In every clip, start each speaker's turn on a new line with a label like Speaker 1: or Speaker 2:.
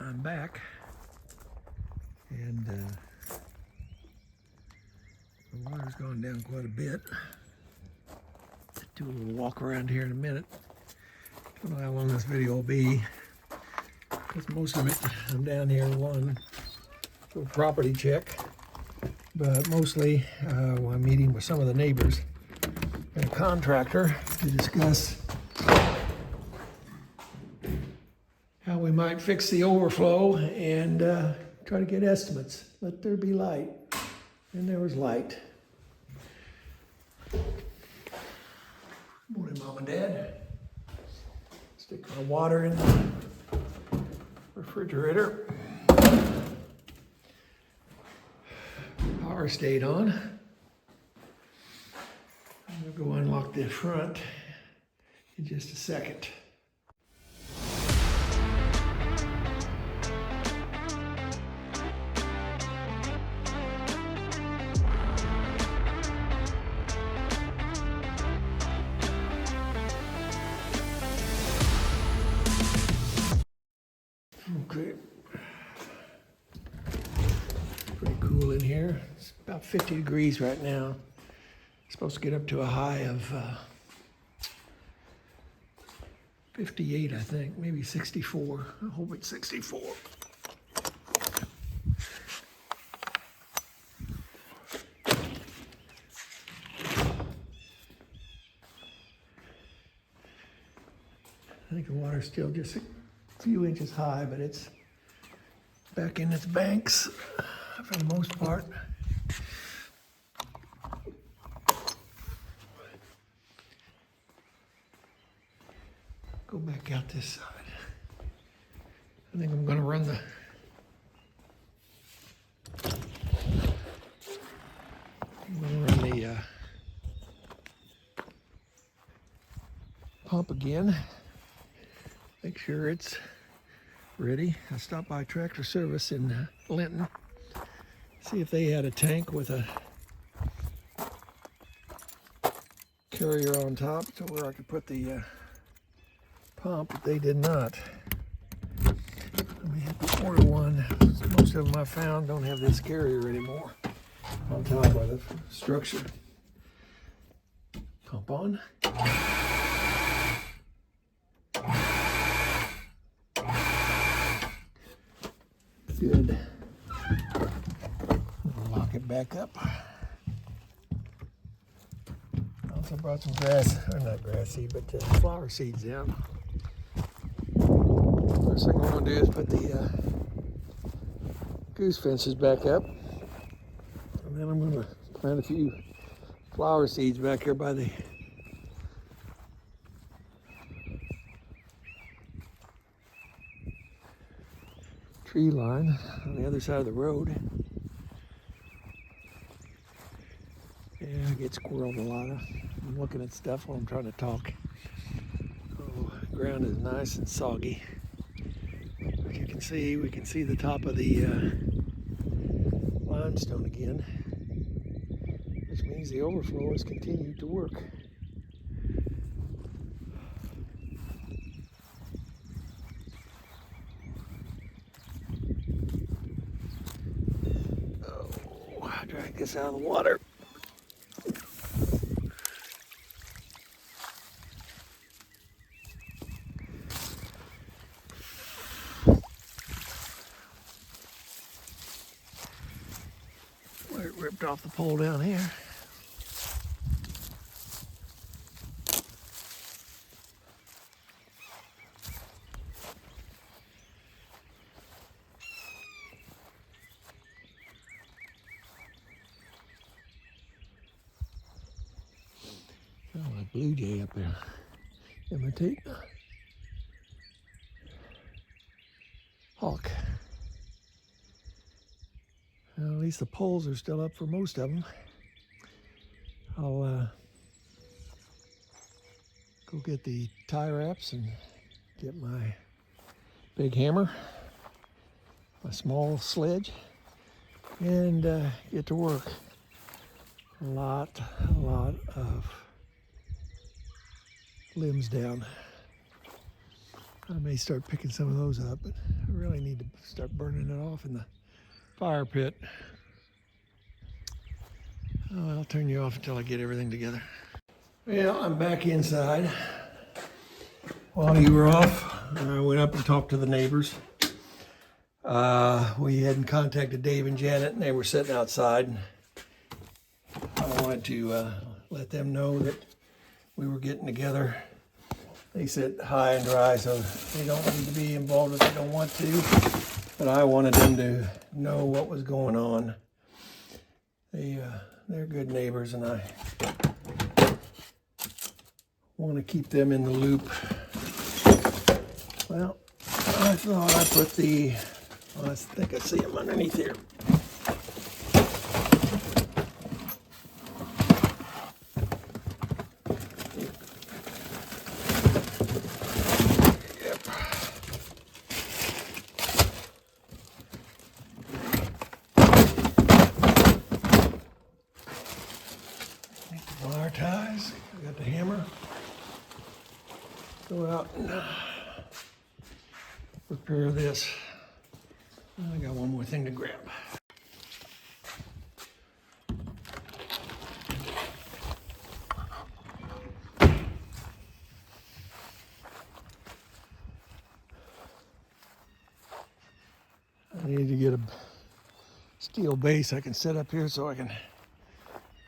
Speaker 1: I'm back, and the water's gone down quite a bit. Do a little walk around here in a minute. Don't know how long this video will be, because most of it I'm down here one for a property check, but mostly I'm meeting with some of the neighbors and a contractor to discuss how we might fix the overflow and try to get estimates. Let there be light. And there was light. Morning, Mom and Dad. Stick my water in the refrigerator. Power stayed on. I'm gonna go unlock the front in just a second. Okay. Pretty cool in here. It's about 50 degrees right now. It's supposed to get up to a high of 58, I think, maybe 64. I hope it's 64. I think the water's still just a few inches high, but it's back in its banks for the most part. Go back out this side. I think I'm going to run the pump again. Make sure it's ready. I stopped by Tractor Service in Linton. See if they had a tank with a carrier on top so where I could put the pump, but they did not. Let me have to order one. Most of them I found don't have this carrier anymore on top of the structure. Pump on. Good. Lock it back up. Also brought some grass, or not grass seed, but flower seeds down. First thing I'm going to do is put the goose fences back up. And then I'm going to plant a few flower seeds back here by the tree line on the other side of the road. Yeah, I get squirreled a lot. I'm looking at stuff while I'm trying to talk. Oh, the ground is nice and soggy. As you can see, we can see the top of the limestone again, which means the overflow has continued to work. Oh, drag this out of the water. It ripped off the pole down here. Oh, a blue jay up there. Imitate hawk. Well, at least the poles are still up for most of them. I'll go get the tie wraps and get my big hammer, my small sledge, and get to work. A lot of limbs down. I may start picking some of those up, but I really need to start burning it off in the fire pit. Oh, I'll turn you off until I get everything together. Well, I'm back inside. While you were off, I went up and talked to the neighbors. We hadn't contacted Dave and Janet, and they were sitting outside. I wanted to let them know that we were getting together. They sit high and dry, so they don't need to be involved if they don't want to. But I wanted them to know what was going on. They're good neighbors, and I want to keep them in the loop. Well, I thought I put the, I think I see them underneath here. Yep. Wire ties, I got the hammer. Go out and repair this. I got one more thing to grab. I need to get a steel base I can set up here so I can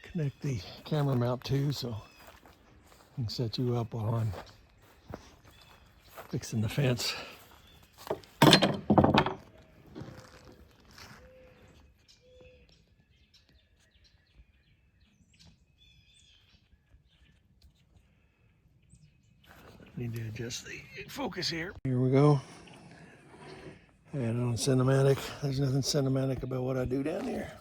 Speaker 1: connect the camera mount to, so I can set you up while I'm fixing the fence. Need to adjust the focus here. Here we go. And on cinematic, there's nothing cinematic about what I do down here.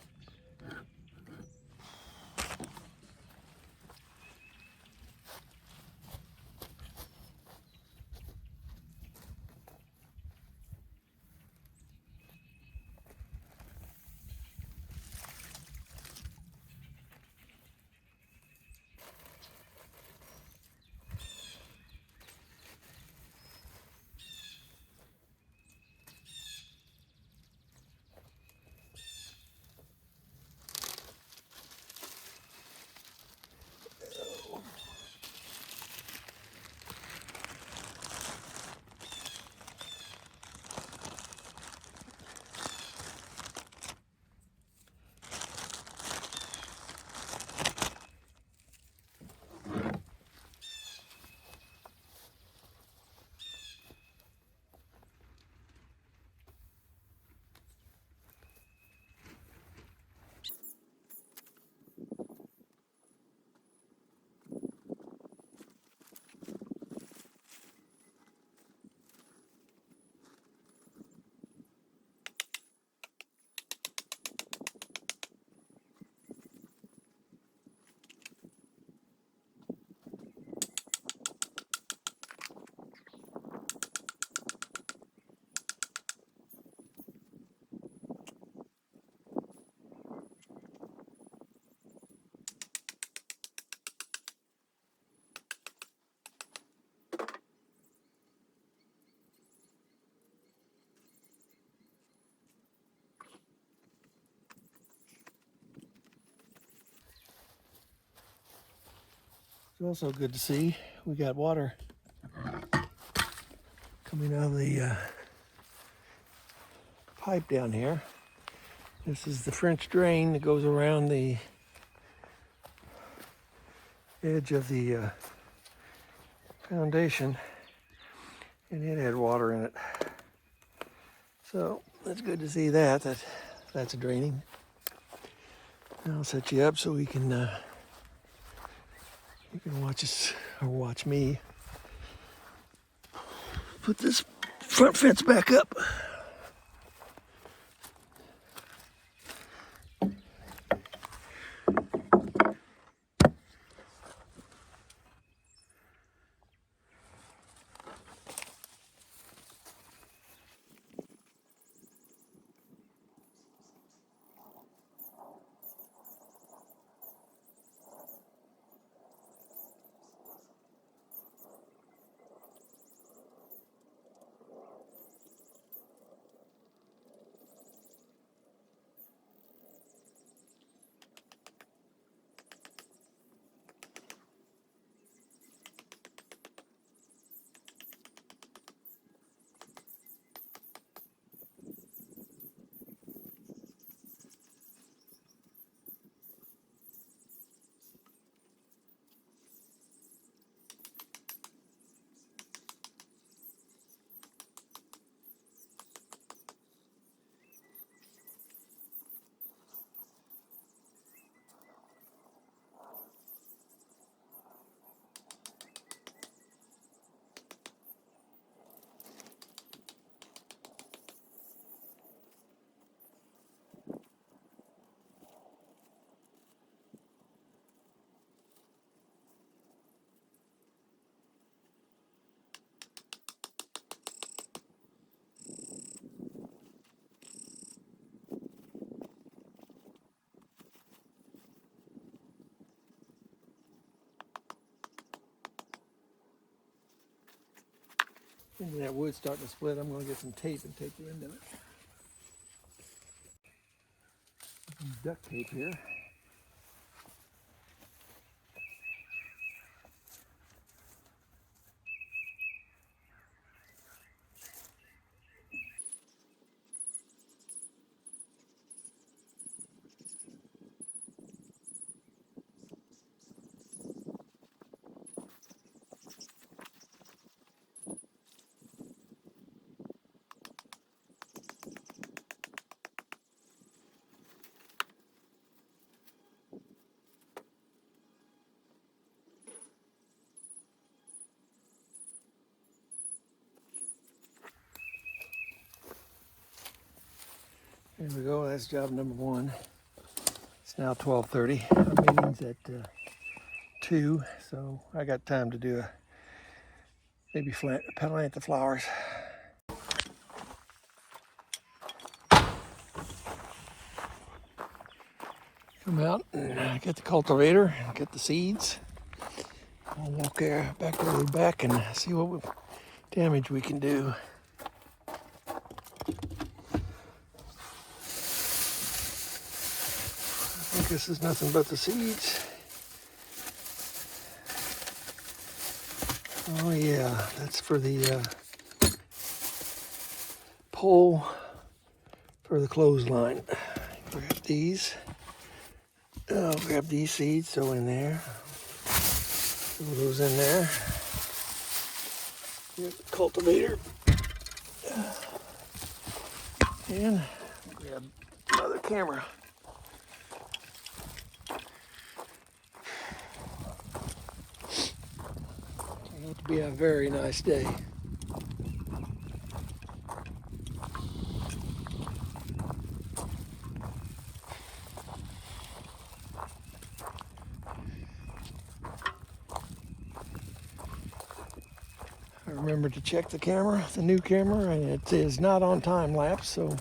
Speaker 1: It's also good to see we got water coming out of the pipe down here. This is the French drain that goes around the edge of the foundation, and it had water in it. So that's good to see that's draining. I'll set you up so we can you can watch us or watch me put this front fence back up. Into that wood starting to split, I'm going to get some tape and tape the end of it. Some duct tape here. There we go, that's job number one. It's now 12:30. Our meeting's at 2, so I got time to do maybe plant the flowers. Come out and get the cultivator, get the seeds. I'll walk there back to the back and see what damage we can do. I think this is nothing but the seeds. Oh yeah, that's for the pole for the clothesline. Grab these. I'll grab these seeds, throw in there. Throw those in there. Get the cultivator. And grab another camera. Turned out to be a very nice day. I remembered to check the camera, the new camera, and it is not on time lapse, so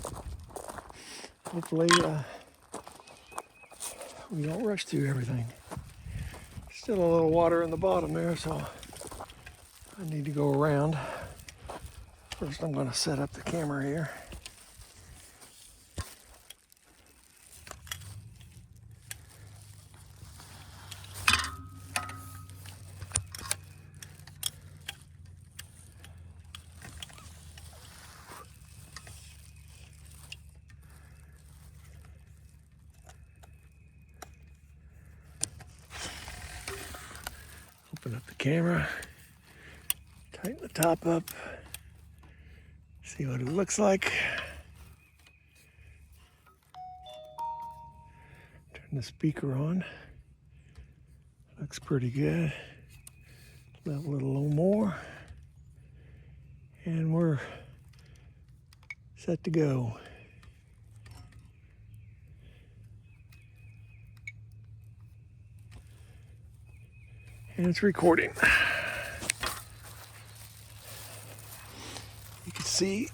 Speaker 1: hopefully we don't rush through everything. Still a little water in the bottom there, so I need to go around. First I'm going to set up the camera here. Open up the camera, tighten the top up, see what it looks like. Turn the speaker on. Looks pretty good. Level it a little more. And we're set to go. And it's recording. You can see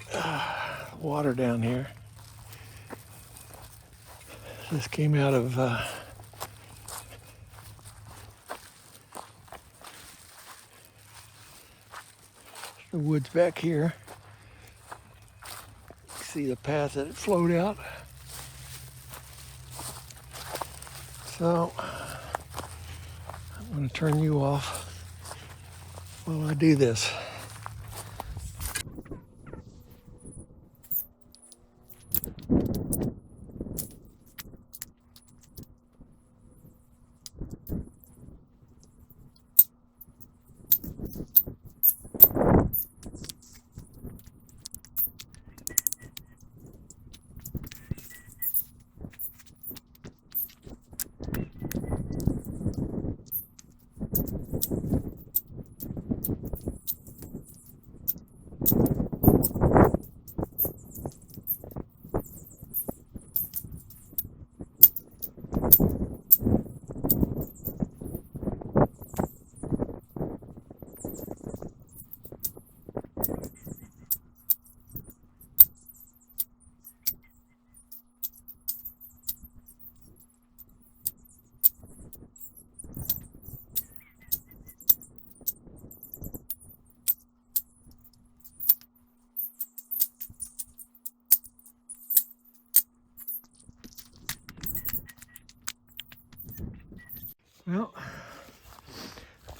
Speaker 1: water down here. This came out of the woods back here. You can see the path that it flowed out. So I'm going to turn you off while I do this.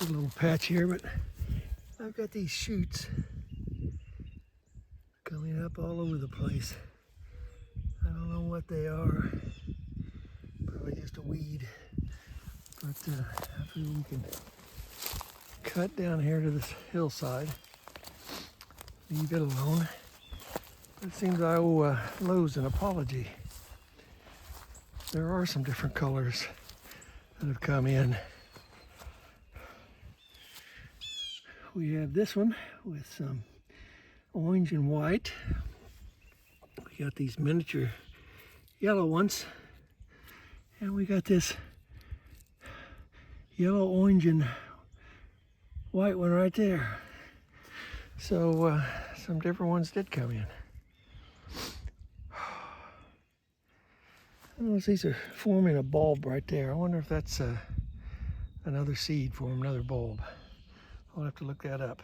Speaker 1: a little patch here, but I've got these shoots coming up all over the place. I don't know what they are. Probably just a weed. But I feel we can cut down here to this hillside. Leave it alone. But it seems I owe Lowe's an apology. There are some different colors that have come in. We have this one with some orange and white. We got these miniature yellow ones. And we got this yellow, orange, and white one right there. So some different ones did come in. I notice these are forming a bulb right there. I wonder if that's another seed for another bulb. I'll have to look that up.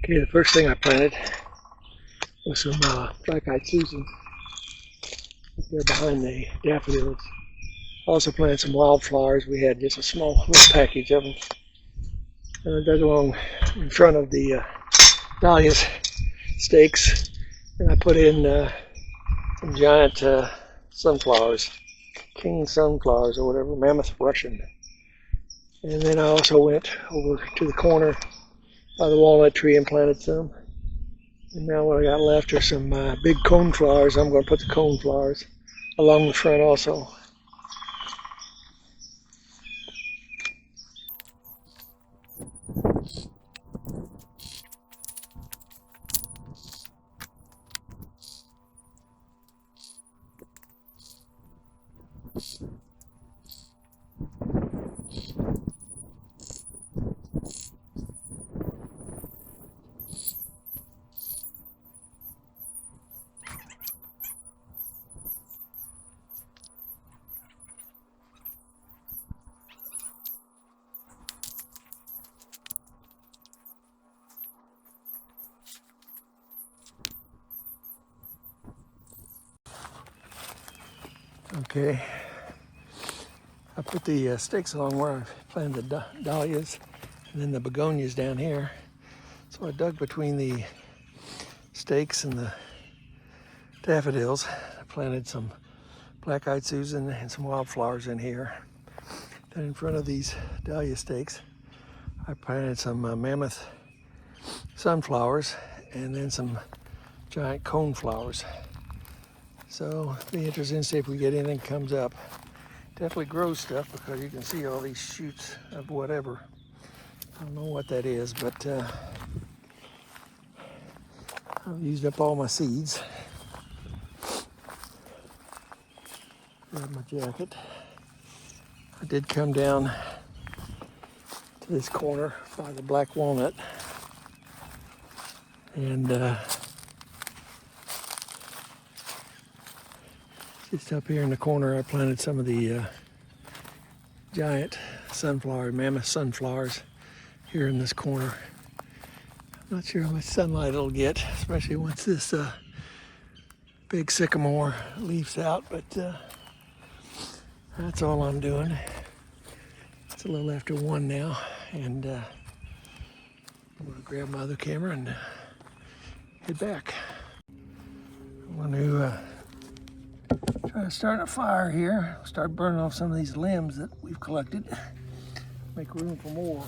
Speaker 1: Okay, the first thing I planted was some black-eyed Susan there behind the daffodils. Also planted some wildflowers. We had just a small little package of them. And I dug along in front of the dahlias stakes, and I put in some giant sunflowers, king sunflowers or whatever, mammoth Russian. And then I also went over to the corner by the walnut tree and planted some. And now what I got left are some big cone flowers. I'm going to put the cone flowers along the front also. Okay, I put the stakes along where I planted the dahlias and then the begonias down here. So I dug between the stakes and the daffodils. I planted some black-eyed Susan and some wildflowers in here. Then in front of these dahlia stakes, I planted some mammoth sunflowers and then some giant cone flowers. So it'll be interesting to see if we get anything comes up. Definitely grows stuff because you can see all these shoots of whatever. I don't know what that is, but I've used up all my seeds. Grab my jacket. I did come down to this corner by the black walnut, and just up here in the corner I planted some of the giant sunflower, mammoth sunflowers here in this corner. I'm not sure how much sunlight it'll get, especially once this big sycamore leaves out, but that's all I'm doing. It's a little after 1 now, and I'm going to grab my other camera and head back. I'm going to try to start a fire here, start burning off some of these limbs that we've collected, make room for more.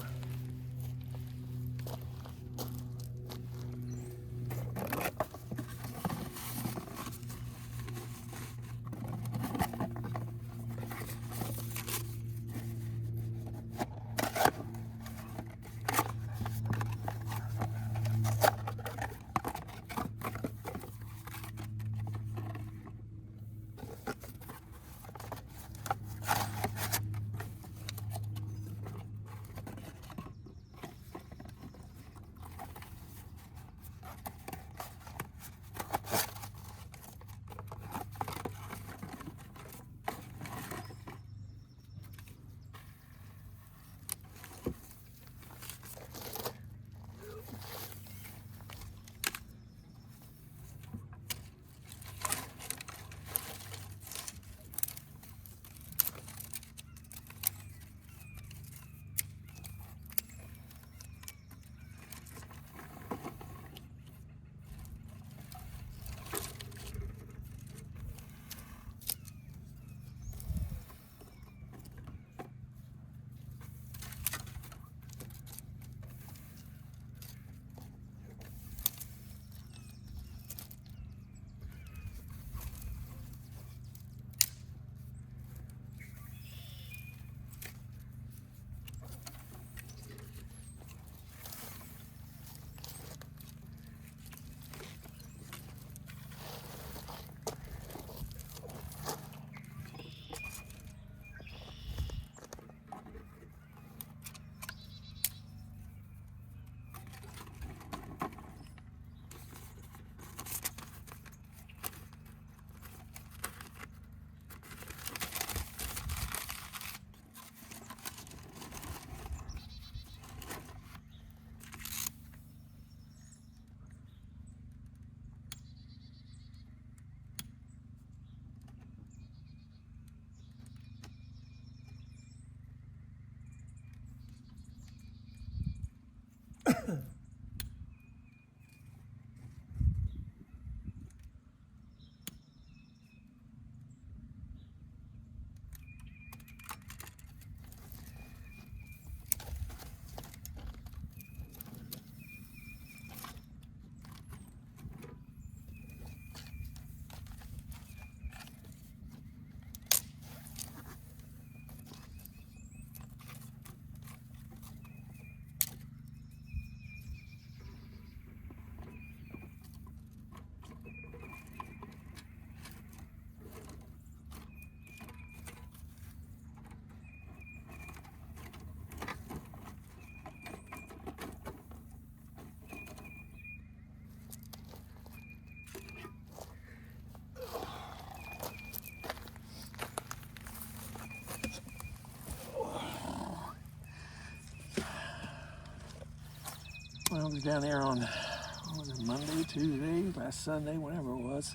Speaker 1: Well, I was down there on, what was it, Monday, Tuesday, last Sunday, whatever it was.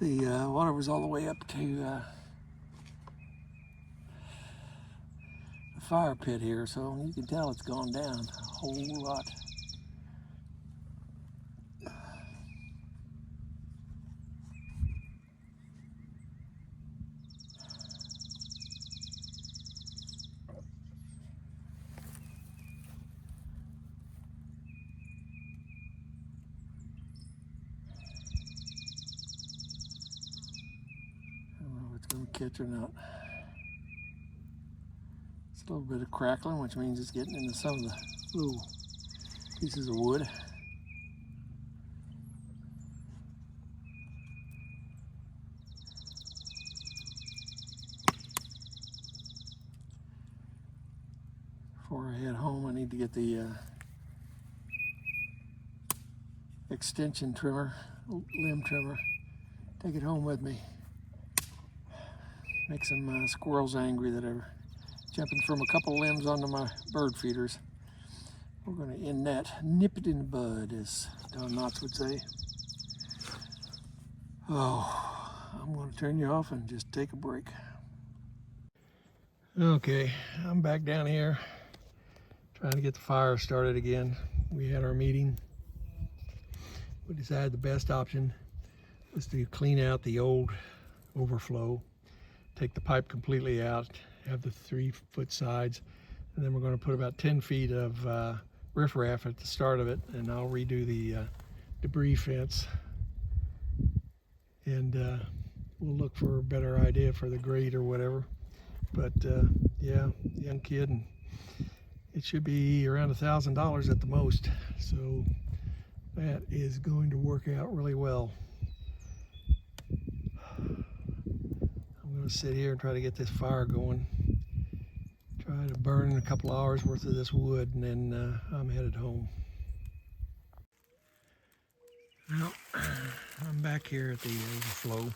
Speaker 1: The water was all the way up to fire pit here, so you can tell it's gone down a whole lot. I don't know if it's going to catch or not. It's a little bit of crackling, which means it's getting into some of the little pieces of wood. Before I head home, I need to get the extension trimmer, limb trimmer, take it home with me. Make some squirrels angry that are jumping from a couple limbs onto my bird feeders. We're going to end that, nip it in the bud, as Don Knotts would say. Oh, I'm going to turn you off and just take a break. Okay, I'm back down here trying to get the fire started again. We had our meeting. We decided the best option was to clean out the old overflow, take the pipe completely out, have the 3-foot sides, and then we're going to put about 10 feet of riffraff at the start of it, and I'll redo the debris fence, and we'll look for a better idea for the grade or whatever. But yeah, young kid, and it should be around $1,000 at the most, so that is going to work out really well. I'm going to sit here and try to get this fire going, try to burn a couple hours worth of this wood, and then I'm headed home. Well, I'm back here at the overflow.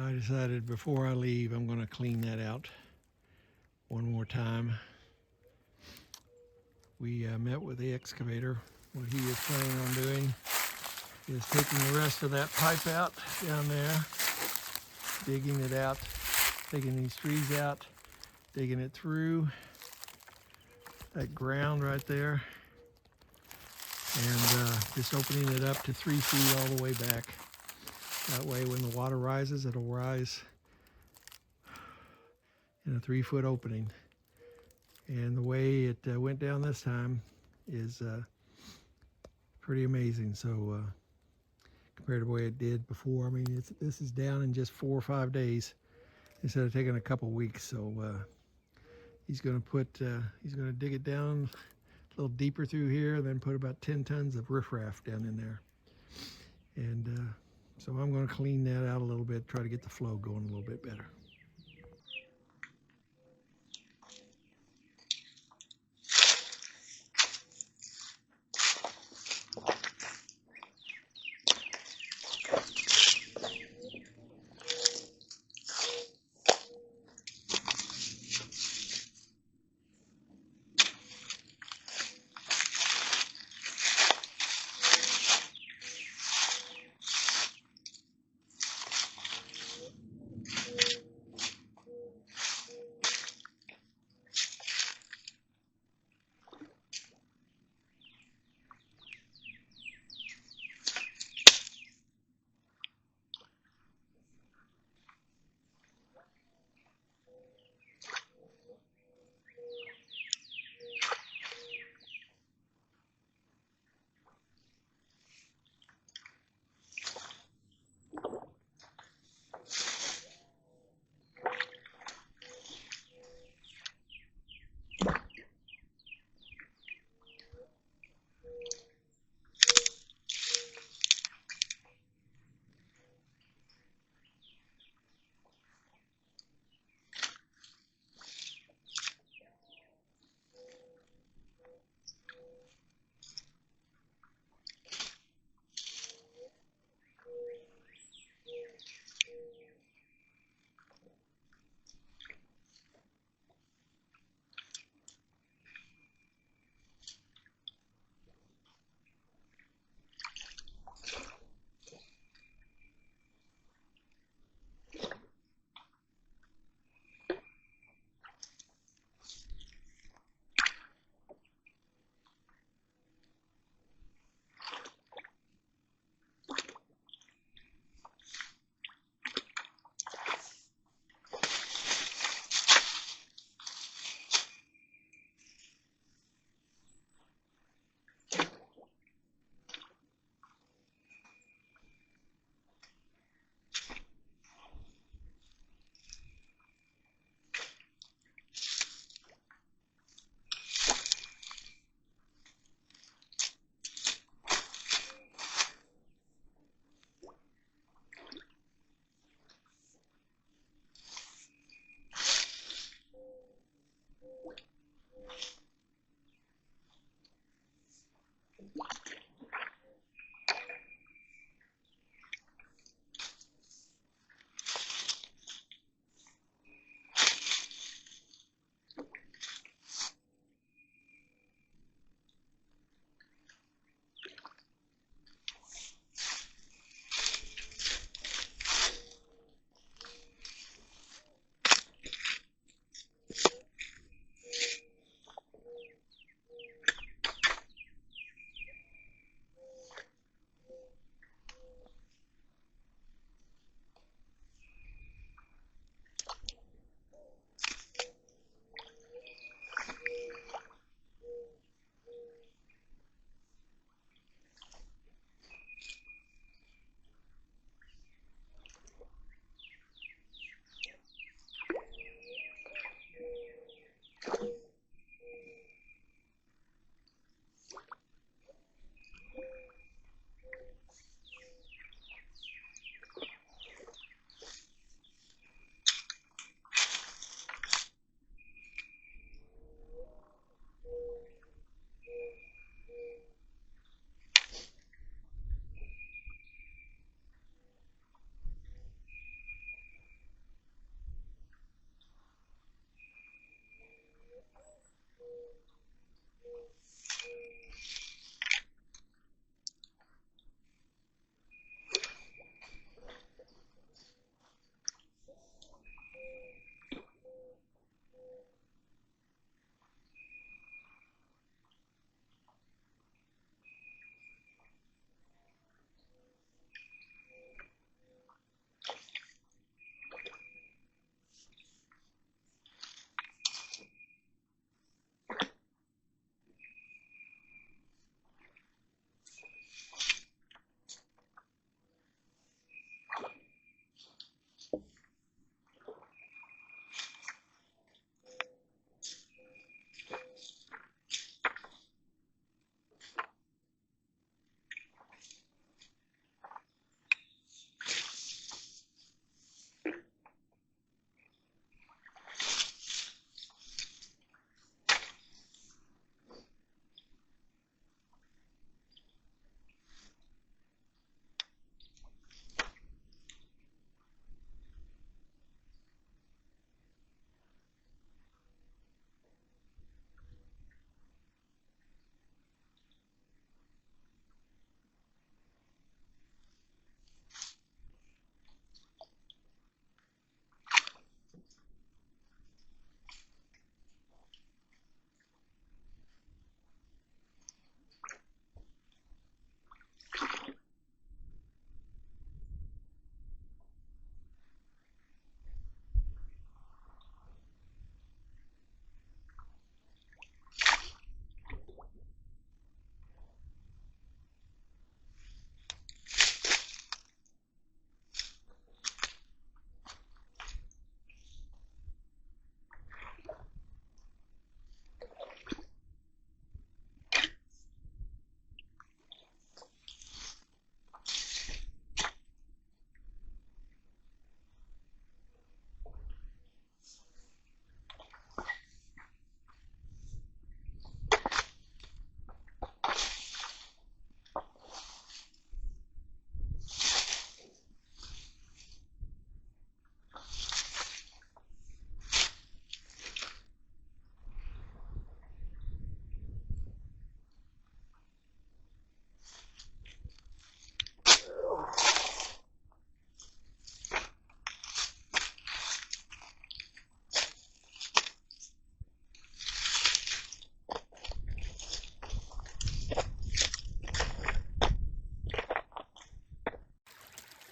Speaker 1: I decided before I leave I'm going to clean that out one more time. We met with the excavator. What he is planning on doing is taking the rest of that pipe out down there, digging it out, taking these trees out, digging it through that ground right there, and just opening it up to 3 feet all the way back. That way when the water rises, it'll rise in a 3-foot opening. And the way it went down this time is pretty amazing. So compared to the way it did before, I mean, this is down in just 4 or 5 days instead of taking a couple weeks. So he's going to dig it down a little deeper through here, and then put about 10 tons of riffraff down in there. And so I'm going to clean that out a little bit, try to get the flow going a little bit better.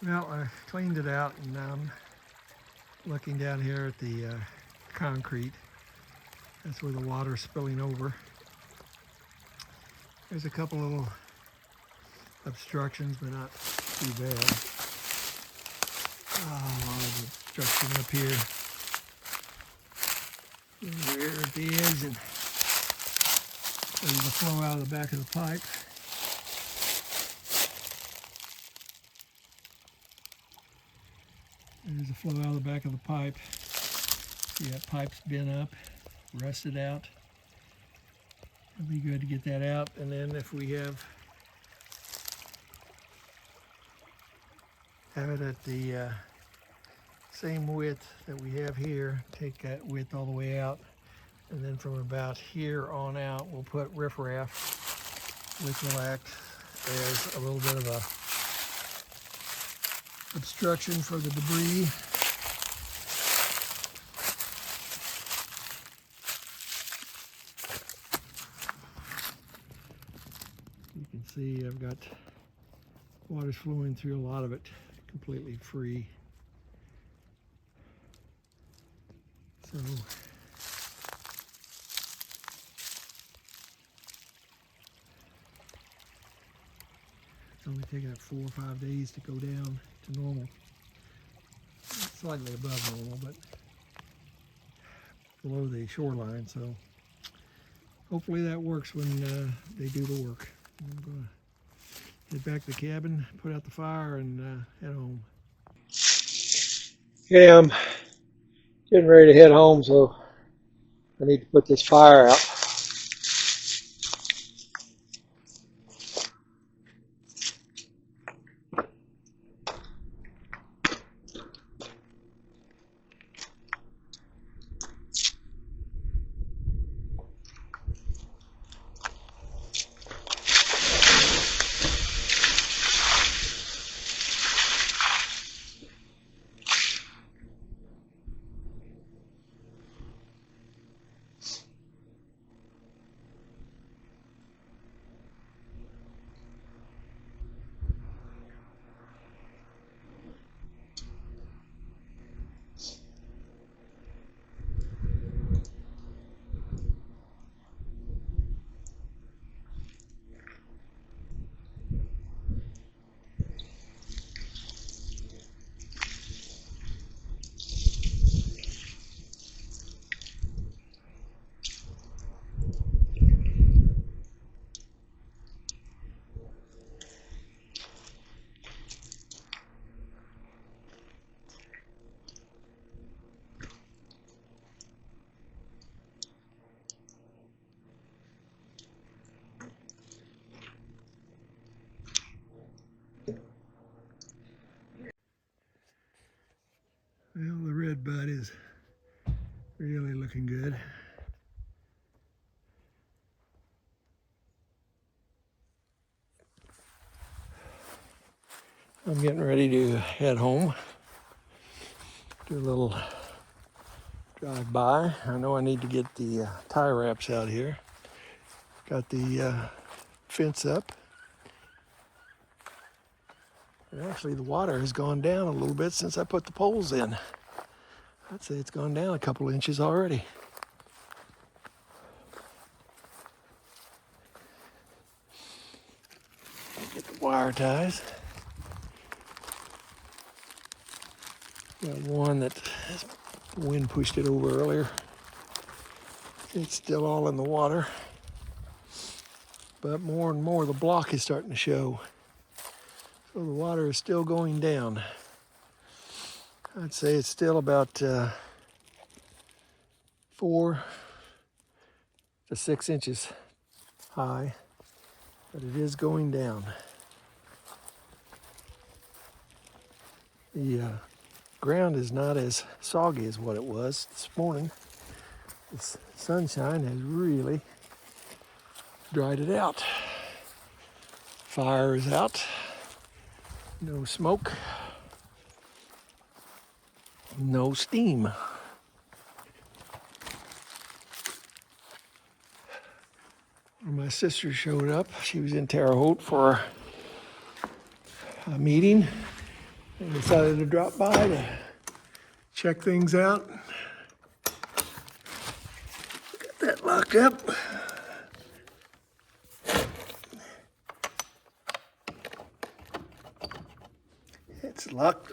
Speaker 1: Well, I cleaned it out, and now I'm looking down here at the concrete. That's where the water's spilling over. There's a couple little obstructions, but not too bad. Oh, a lot of obstruction up here. There at the edge, and there's the flow out of the back of the pipe. There's the flow out of the back of the pipe. See that pipe's bent up, rusted out. It'll be good to get that out. And then if we have it at the same width that we have here, take that width all the way out, and then from about here on out we'll put riffraff, which will act as a little bit of a obstruction for the debris. You can see I've got water's flowing through, a lot of it completely free. So it's only taking it 4 or 5 days to go down to normal. Slightly above normal, but below the shoreline. So hopefully that works when they do the work. I'm gonna head back to the cabin, put out the fire, and head home. Okay, I'm getting ready to head home, so I need to put this fire out. Well, the red bud is really looking good. I'm getting ready to head home. Do a little drive by. I know I need to get the tie wraps out here. Got the fence up. And actually the water has gone down a little bit since I put the poles in. I'd say it's gone down a couple inches already. Get the wire ties. Got one that the wind pushed it over earlier. It's still all in the water. But more and more the block is starting to show. So the water is still going down. I'd say it's still about 4 to 6 inches high, but it is going down. The ground is not as soggy as what it was this morning. The sunshine has really dried it out. Fire is out. No smoke. No steam. My sister showed up. She was in Terre Haute for a meeting. I decided to drop by to check things out. Got that locked up. It's locked.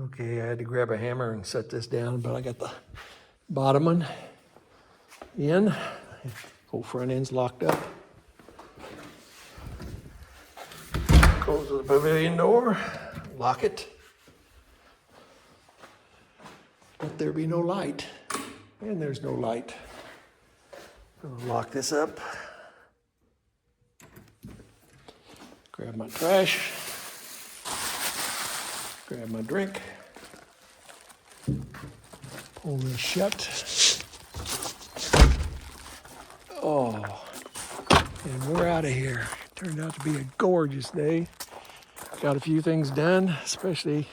Speaker 1: Okay, I had to grab a hammer and set this down, but I got the bottom one in. Whole front end's locked up. Close the pavilion door, lock it. Let there be no light. And there's no light. I'm gonna lock this up. Grab my trash. Grab my drink. Pull this shut. Oh, and we're out of here. Turned out to be a gorgeous day. Got a few things done, especially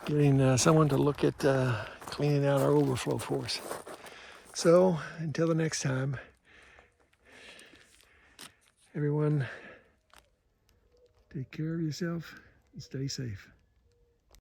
Speaker 1: getting someone to look at cleaning out our overflow for us. So, until the next time, everyone, take care of yourself and stay safe.